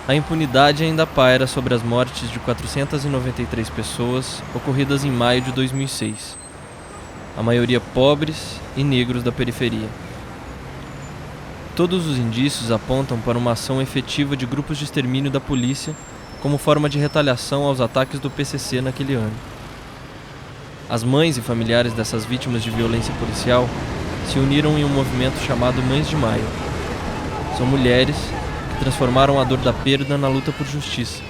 A impunidade ainda paira sobre as mortes de 493 pessoas ocorridas em maio de 2006. A maioria pobres e negros da periferia. Todos os indícios apontam para uma ação efetiva de grupos de extermínio da polícia como forma de retaliação aos ataques do PCC naquele ano. As mães e familiares dessas vítimas de violência policial se uniram em um movimento chamado Mães de Maio. São mulheres que transformaram a dor da perda na luta por justiça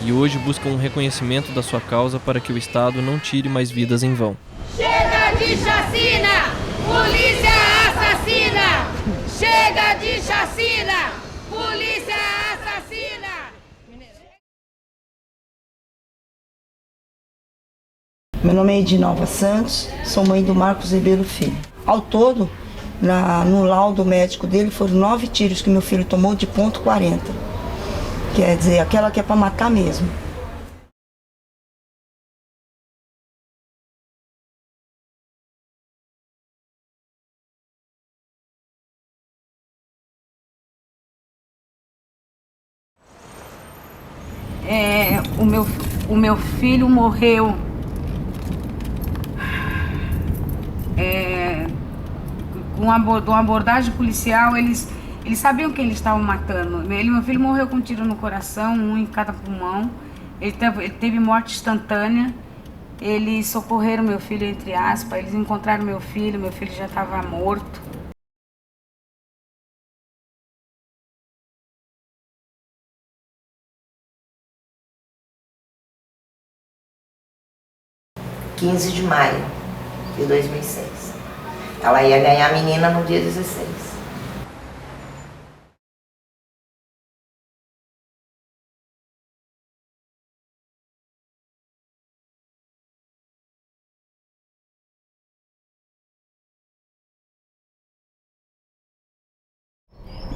e hoje buscam um reconhecimento da sua causa para que o Estado não tire mais vidas em vão. Chega de chacina! Polícia assassina! Chega de chacina! Polícia assassina! Meu nome é Edinalva Santos, sou mãe do Marcos Ribeiro Filho. Ao todo, no laudo médico dele, foram 9 tiros que meu filho tomou de .40. Quer dizer, aquela que é para matar mesmo. O meu filho morreu com uma abordagem policial. Eles sabiam quem eles estavam matando. Meu filho morreu com um tiro no coração, um em cada pulmão. Ele teve morte instantânea. Eles socorreram meu filho, entre aspas. Eles encontraram meu filho já estava morto. Dia 15 de maio de 2006. Ela ia ganhar a menina no dia 16.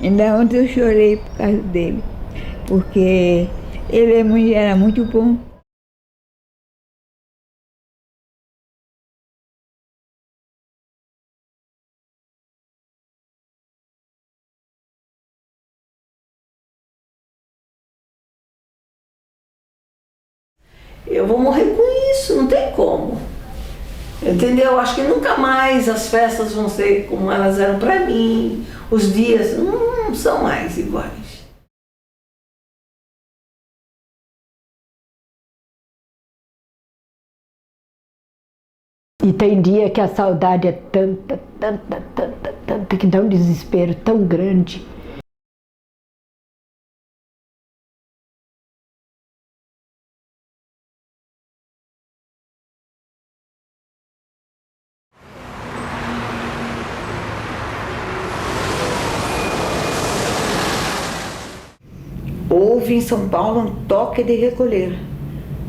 Ainda ontem eu chorei por causa dele, porque ele era muito bom. Eu vou morrer com isso, não tem como. Entendeu? Acho que nunca mais as festas vão ser como elas eram para mim. Os dias não são mais iguais. E tem dia que a saudade é tanta, que dá um desespero tão grande. Houve em São Paulo um toque de recolher.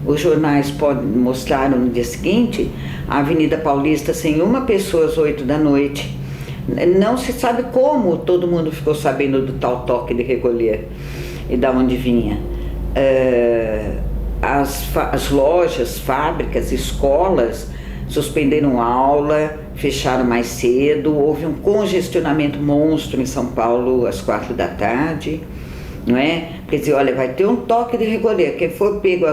Os jornais mostraram no dia seguinte a Avenida Paulista sem uma pessoa às 8 da noite. Não se sabe como todo mundo ficou sabendo do tal toque de recolher e da onde vinha. As lojas, fábricas, escolas suspenderam aula, fecharam mais cedo, houve um congestionamento monstro em São Paulo às 4 da tarde. Não é? Quer dizer, olha, vai ter um toque de recolher. Quem for pego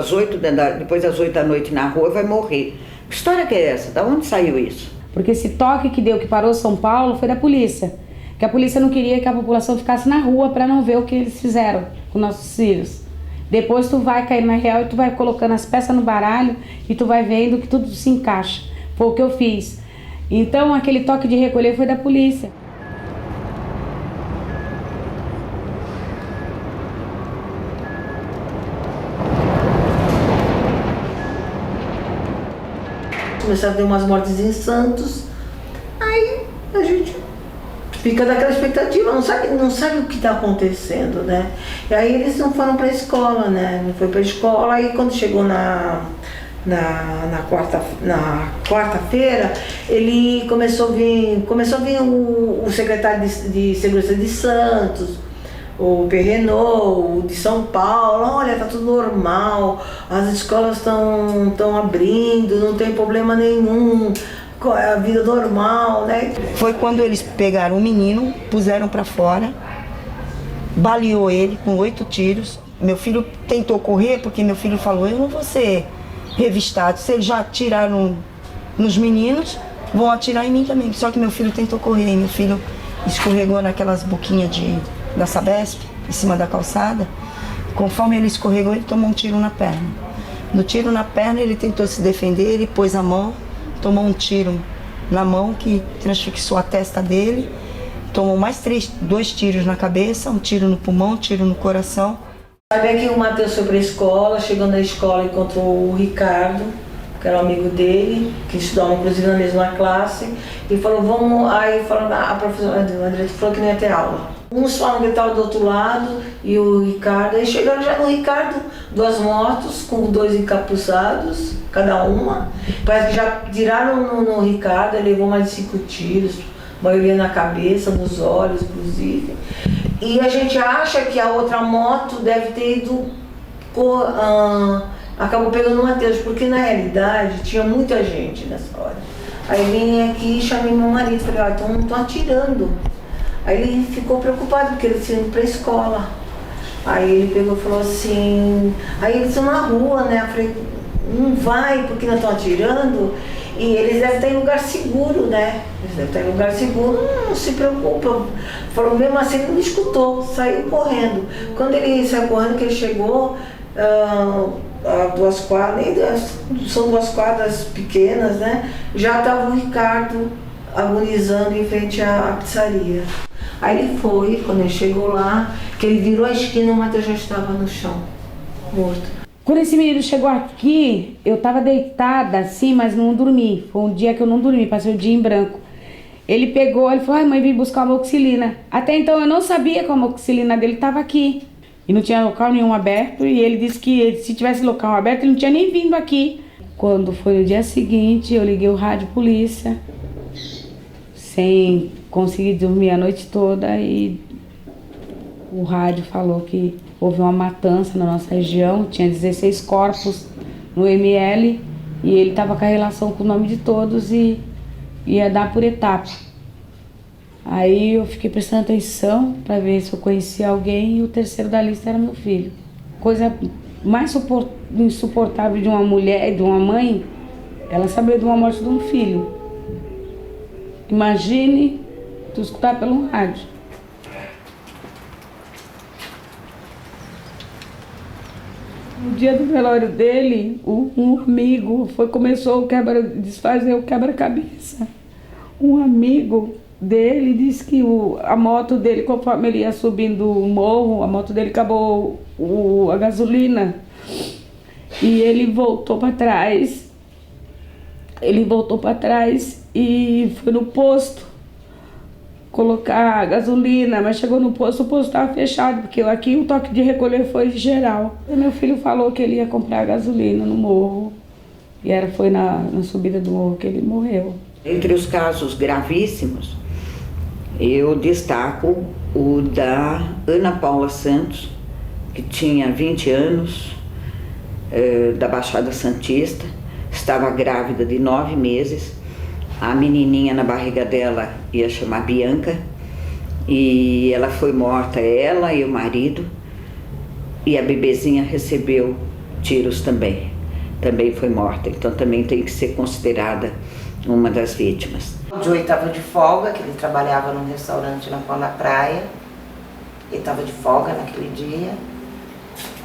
depois das 8 da noite na rua vai morrer. Que história que é essa? Da onde saiu isso? Porque esse toque que parou São Paulo, foi da polícia. Que a polícia não queria que a população ficasse na rua para não ver o que eles fizeram com nossos filhos. Depois tu vai cair na real e tu vai colocando as peças no baralho e tu vai vendo que tudo se encaixa. Foi o que eu fiz. Então aquele toque de recolher foi da polícia. Começaram a ter umas mortes em Santos, aí a gente fica daquela expectativa, não sabe o que está acontecendo, né? E aí eles não foram para a escola, né? Não foi para a escola, aí quando chegou na quarta-feira, ele começou a vir o secretário de Segurança de Santos, o Perrenot, o de São Paulo. Olha, tá tudo normal, as escolas estão abrindo, não tem problema nenhum, é a vida normal, né? Foi quando eles pegaram o menino, puseram para fora baleou ele com 8 tiros. Meu filho tentou correr porque meu filho falou, eu não vou ser revistado. Se eles já atiraram nos meninos, vão atirar em mim também. Só que meu filho tentou correr e meu filho escorregou naquelas boquinhas da Sabesp, em cima da calçada. Conforme ele escorregou, ele tomou um tiro na perna. No tiro na perna, ele tentou se defender, ele pôs a mão, tomou um tiro na mão que transfixou a testa dele, tomou mais 2 tiros na cabeça, um tiro no pulmão, um tiro no coração. Sabe que o Matheus foi para a escola, chegou na escola, encontrou o Ricardo, que era um amigo dele, que estudava inclusive na mesma classe, e falou, vamos, aí falou, a professora, a diretora falou que não ia ter aula. Uns falam que ele estava do outro lado, e o Ricardo, aí chegaram já no Ricardo, 2 motos com 2 encapuzados, cada uma. Parece que já tiraram no Ricardo, ele levou mais de 5 tiros, maioria na cabeça, nos olhos, inclusive. E a gente acha que a outra moto deve ter ido, acabou pegando o Matheus, porque na realidade tinha muita gente nessa hora. Aí vim aqui e chamei meu marido, falei, então estão atirando. Aí ele ficou preocupado, porque eles iam para a escola. Aí ele pegou e falou assim, aí eles estão na rua, né? Eu falei, não vai, porque não estão atirando, e eles devem estar em lugar seguro, né? Eles devem estar em lugar seguro, não se preocupa. Falou, mesmo assim ele não escutou, saiu correndo. Quando ele saiu correndo, que ele chegou, a 2 quadras, são 2 quadras pequenas, né? Já estava o Ricardo agonizando em frente à pizzaria. Aí ele foi, quando ele chegou lá, que ele virou a esquina, o Matheus já estava no chão, morto. Quando esse menino chegou aqui, eu estava deitada assim, mas não dormi. Foi um dia que eu não dormi, passei o dia em branco. Ele pegou, ele falou, ai mãe, vim buscar uma amoxicilina. Até então eu não sabia que a amoxicilina dele estava aqui. E não tinha local nenhum aberto, e ele disse que se tivesse local aberto, ele não tinha nem vindo aqui. Quando foi no dia seguinte, eu liguei o rádio polícia, sem conseguir dormir a noite toda, e o rádio falou que houve uma matança na nossa região, tinha 16 corpos no ML, e ele estava com a relação com o nome de todos e ia dar por etapa. Aí eu fiquei prestando atenção para ver se eu conhecia alguém, e o terceiro da lista era meu filho. Coisa mais insuportável de uma mulher, de uma mãe, ela saber de uma morte de um filho. Imagine tu escutar pelo rádio. No dia do velório dele, um amigo começou a desfazer o quebra-cabeça. Um amigo dele disse que a moto dele, conforme ele ia subindo o morro, a moto dele acabou a gasolina. E ele voltou para trás. E foi no posto colocar gasolina, mas chegou no posto, o posto estava fechado, porque aqui o toque de recolher foi geral. E meu filho falou que ele ia comprar gasolina no morro, e foi na subida do morro que ele morreu. Entre os casos gravíssimos, eu destaco o da Ana Paula Santos, que tinha 20 anos, da Baixada Santista, estava grávida de 9 meses, a menininha na barriga dela ia chamar Bianca, e ela foi morta, ela e o marido, e a bebezinha recebeu tiros também foi morta, então também tem que ser considerada uma das vítimas. O Joey estava de folga, que ele trabalhava num restaurante na praia, ele estava de folga naquele dia.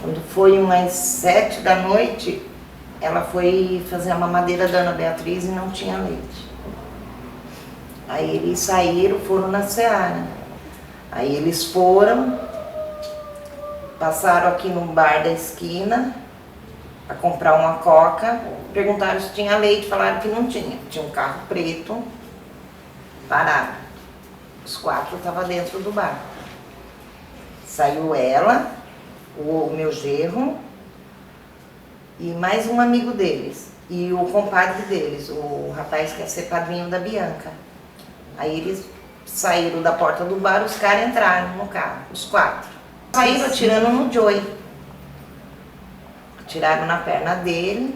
Quando foi umas 7 da noite, ela foi fazer a mamadeira da Ana Beatriz e não tinha leite. Aí eles saíram, foram na Seara. Aí eles foram, passaram aqui no bar da esquina para comprar uma coca, perguntaram se tinha leite, falaram que não tinha. Tinha um carro preto parado. Os 4 estavam dentro do bar. Saiu ela, o meu genro e mais um amigo deles. E o compadre deles, o rapaz que ia ser padrinho da Bianca. Aí eles saíram da porta do bar, os caras entraram no carro, os 4. Saíram atirando no Joey. Atiraram na perna dele,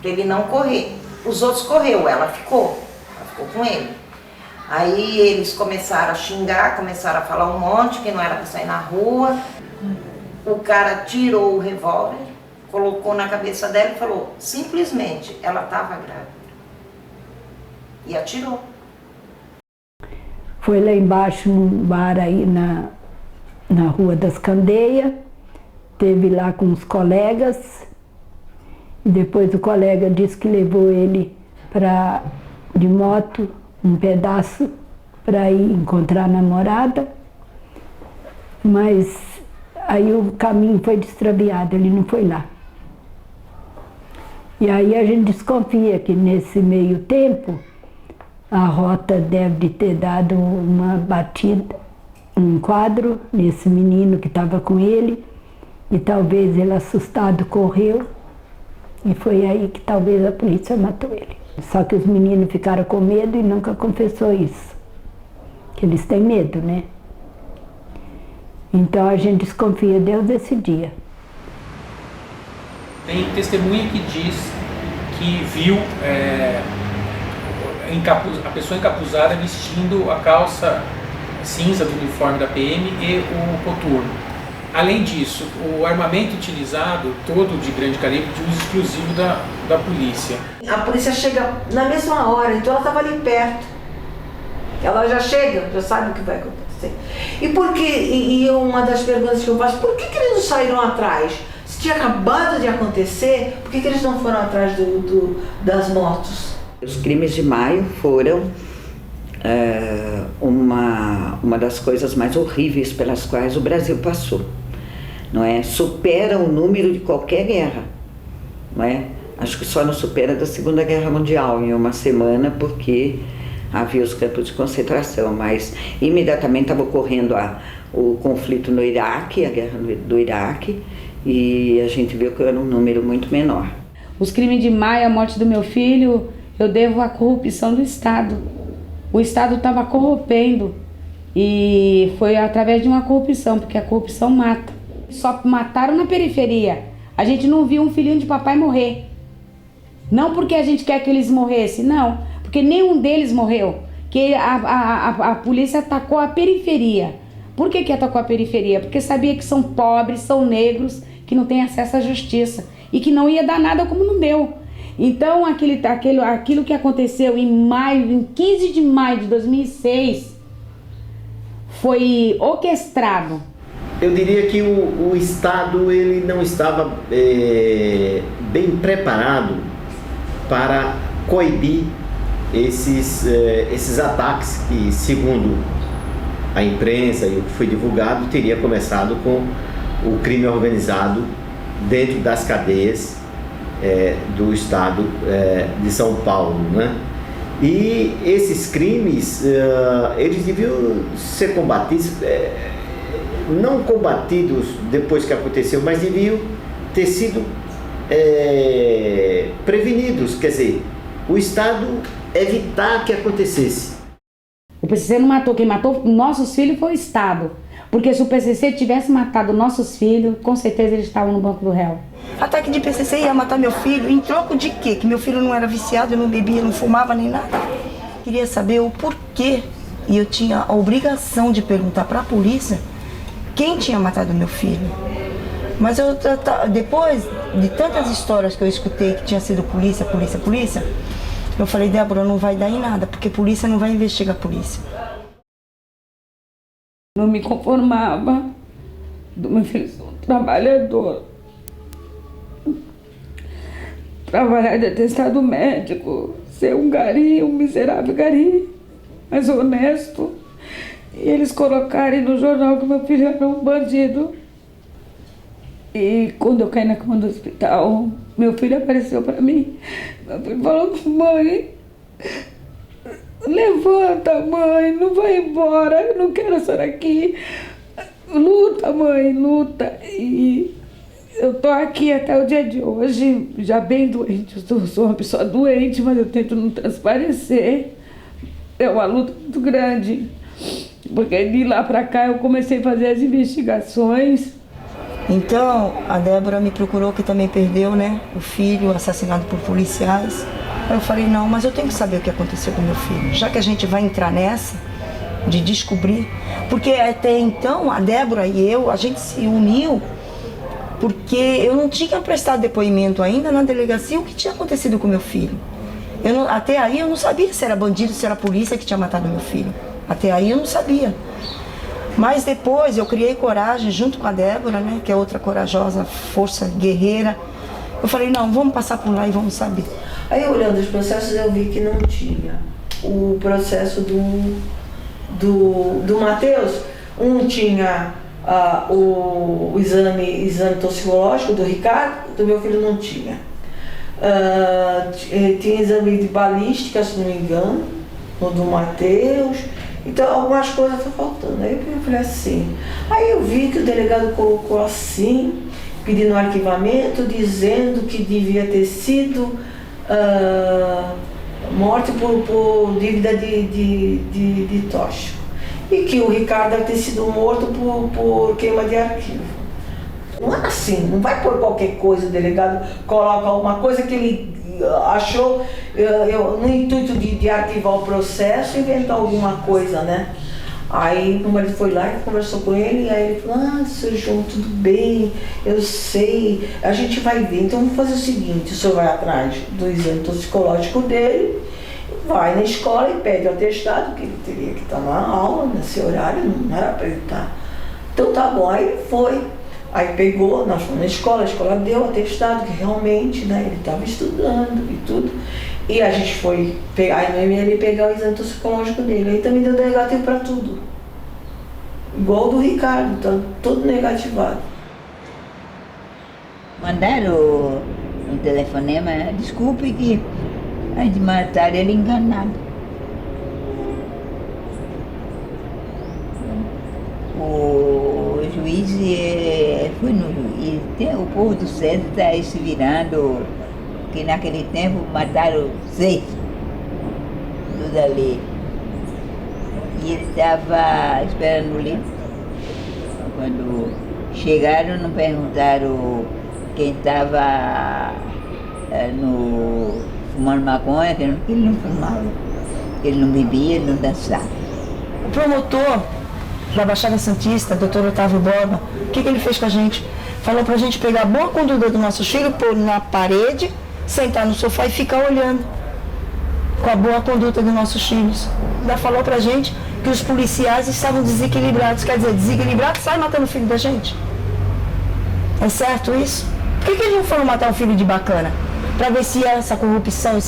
para ele não correr. Os outros correu, ela ficou com ele. Aí eles começaram a xingar, começaram a falar um monte, que não era para sair na rua. O cara tirou o revólver, colocou na cabeça dela e falou, simplesmente, ela estava grávida. E atirou. Foi lá embaixo, num bar aí na Rua das Candeias, teve lá com os colegas, e depois o colega disse que levou ele de moto, um pedaço, para ir encontrar a namorada, mas aí o caminho foi extraviado, ele não foi lá. E aí a gente desconfia que nesse meio tempo a rota deve ter dado uma batida, um quadro nesse menino que estava com ele, e talvez ele assustado correu, e foi aí que talvez a polícia matou ele. Só que os meninos ficaram com medo e nunca confessou isso, que eles têm medo, né? Então a gente desconfia Deus desse dia. Tem testemunha que diz que viu a pessoa encapuzada vestindo a calça cinza do uniforme da PM e o coturno. Além disso, o armamento utilizado, todo de grande calibre, de uso exclusivo da polícia. A polícia chega na mesma hora, então ela estava ali perto. Ela já chega, já sabe o que vai acontecer. E por que, e uma das perguntas que eu faço, por que eles não saíram atrás? Se tinha acabado de acontecer, por que eles não foram atrás das motos? Os crimes de maio foram uma das coisas mais horríveis pelas quais o Brasil passou, não é? Supera o número de qualquer guerra, não é? Acho que só não supera da Segunda Guerra Mundial em uma semana, porque havia os campos de concentração, mas imediatamente estava ocorrendo o conflito no Iraque, a guerra do Iraque, e a gente viu que era um número muito menor. Os crimes de maio, a morte do meu filho, eu devo à corrupção do Estado. O Estado estava corrompendo e foi através de uma corrupção, porque a corrupção mata. Só mataram na periferia. A gente não viu um filhinho de papai morrer. Não porque a gente quer que eles morressem, não. Porque nenhum deles morreu. Que a polícia atacou a periferia. Por que atacou a periferia? Porque sabia que são pobres, são negros, que não têm acesso à justiça. E que não ia dar nada como não deu. Então, aquilo que aconteceu em 15 de maio de 2006, foi orquestrado. Eu diria que o Estado ele não estava bem preparado para coibir esses ataques que, segundo a imprensa e o que foi divulgado, teria começado com o crime organizado dentro das cadeias do estado de São Paulo, né? E esses crimes, eles deviam ser combatidos, não combatidos depois que aconteceu, mas deviam ter sido prevenidos, quer dizer, o Estado evitar que acontecesse. O PCC não matou, quem matou nossos filhos foi o Estado. Porque se o PCC tivesse matado nossos filhos, com certeza eles estavam no banco do réu. Ataque de PCC ia matar meu filho, em troco de quê? Que meu filho não era viciado, não bebia, não fumava nem nada. Queria saber o porquê, e eu tinha a obrigação de perguntar para a polícia quem tinha matado meu filho. Mas depois de tantas histórias que eu escutei que tinha sido polícia, eu falei, Débora, não vai dar em nada, porque polícia não vai investigar a polícia. Não me conformava do meu filho ser um trabalhador. Trabalhar de atestado médico, ser um gari, um miserável gari, mas honesto. E eles colocarem no jornal que meu filho era um bandido. E quando eu caí na cama do hospital, meu filho apareceu para mim. Meu filho falou, mãe, levanta, mãe, não vai embora, eu não quero estar aqui. Luta, mãe, luta. E eu tô aqui até o dia de hoje, já bem doente. Eu sou uma pessoa doente, mas eu tento não transparecer. É uma luta muito grande. Porque de lá pra cá eu comecei a fazer as investigações. Então, a Débora me procurou, que também perdeu, né, o filho assassinado por policiais. Aí eu falei, não, mas eu tenho que saber o que aconteceu com meu filho. Já que a gente vai entrar nessa, de descobrir. Porque até então, a Débora e eu, a gente se uniu porque eu não tinha prestado depoimento ainda na delegacia o que tinha acontecido com meu filho. Até aí eu não sabia se era bandido, se era polícia que tinha matado meu filho. Até aí eu não sabia. Mas depois eu criei coragem junto com a Débora, né, que é outra corajosa, força guerreira. Eu falei, não, vamos passar por lá e vamos saber. Aí olhando os processos eu vi que não tinha o processo do Matheus. Um tinha o exame toxicológico do Ricardo, do meu filho não tinha. Tinha exame de balística, se não me engano, no do Matheus. Então algumas coisas estão faltando. Aí eu falei assim. Aí eu vi que o delegado colocou assim, pedindo um arquivamento, dizendo que devia ter sido morte por dívida de tóxico. E que o Ricardo deve ter sido morto por queima de arquivo. Não é assim, não vai por qualquer coisa, o delegado coloca alguma coisa que ele achou, no intuito de arquivar o processo, inventar alguma coisa, né? Aí o marido foi lá e conversou com ele, e aí ele falou, seu João, tudo bem, eu sei, a gente vai ver, então vamos fazer o seguinte, o senhor vai atrás do exame toxicológico dele, vai na escola e pede o atestado, que ele teria que estar na aula, nesse horário, não era para ele estar. Então tá bom, aí ele foi, aí pegou, nós fomos na escola, a escola deu o atestado, que realmente, né, ele estava estudando e tudo. E a gente foi pegar, aí ele pegar o exame toxicológico dele, aí também deu negativo para tudo. Igual o do Ricardo, então todo negativado. Mandaram um telefonema, desculpe que a gente mataram ele enganado. O juiz foi no juiz, o povo do centro está aí se virando, que naquele tempo mataram 6, tudo ali. E ele estava esperando ali. Quando chegaram, não perguntaram quem estava fumando maconha, que ele não fumava, ele não bebia, ele não dançava. O promotor da Baixada Santista, Dr. Otávio Borba, o que ele fez com a gente? Falou pra gente pegar a boa conduta do nosso filho, pôr na parede, sentar no sofá e ficar olhando com a boa conduta dos nossos filhos. Ainda falou pra gente que os policiais estavam desequilibrados. Quer dizer, desequilibrados sai matando o filho da gente. É certo isso? Por que eles não foram matar o filho de bacana? Para ver se essa corrupção,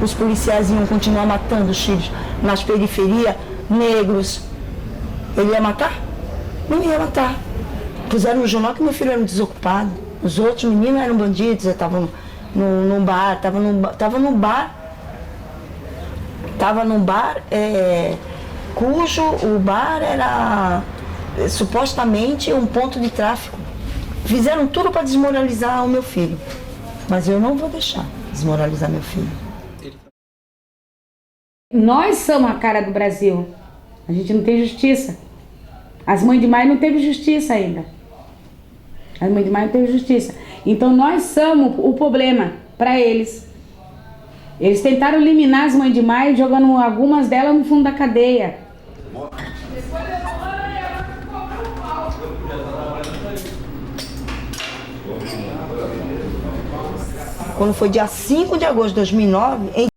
os policiais iam continuar matando os filhos nas periferias, negros. Ele ia matar? Não ia matar. Puseram no jornal que meu filho era um desocupado. Os outros meninos eram bandidos, estavam num bar, cujo o bar era supostamente um ponto de tráfico. Fizeram tudo para desmoralizar o meu filho. Mas eu não vou deixar desmoralizar meu filho. Nós somos a cara do Brasil. A gente não tem justiça. As mães de maio não teve justiça ainda. As mães de maio não teve justiça. Então nós somos o problema para eles. Eles tentaram eliminar as mães de maio, jogando algumas delas no fundo da cadeia. Quando foi dia 5 de agosto de 2009,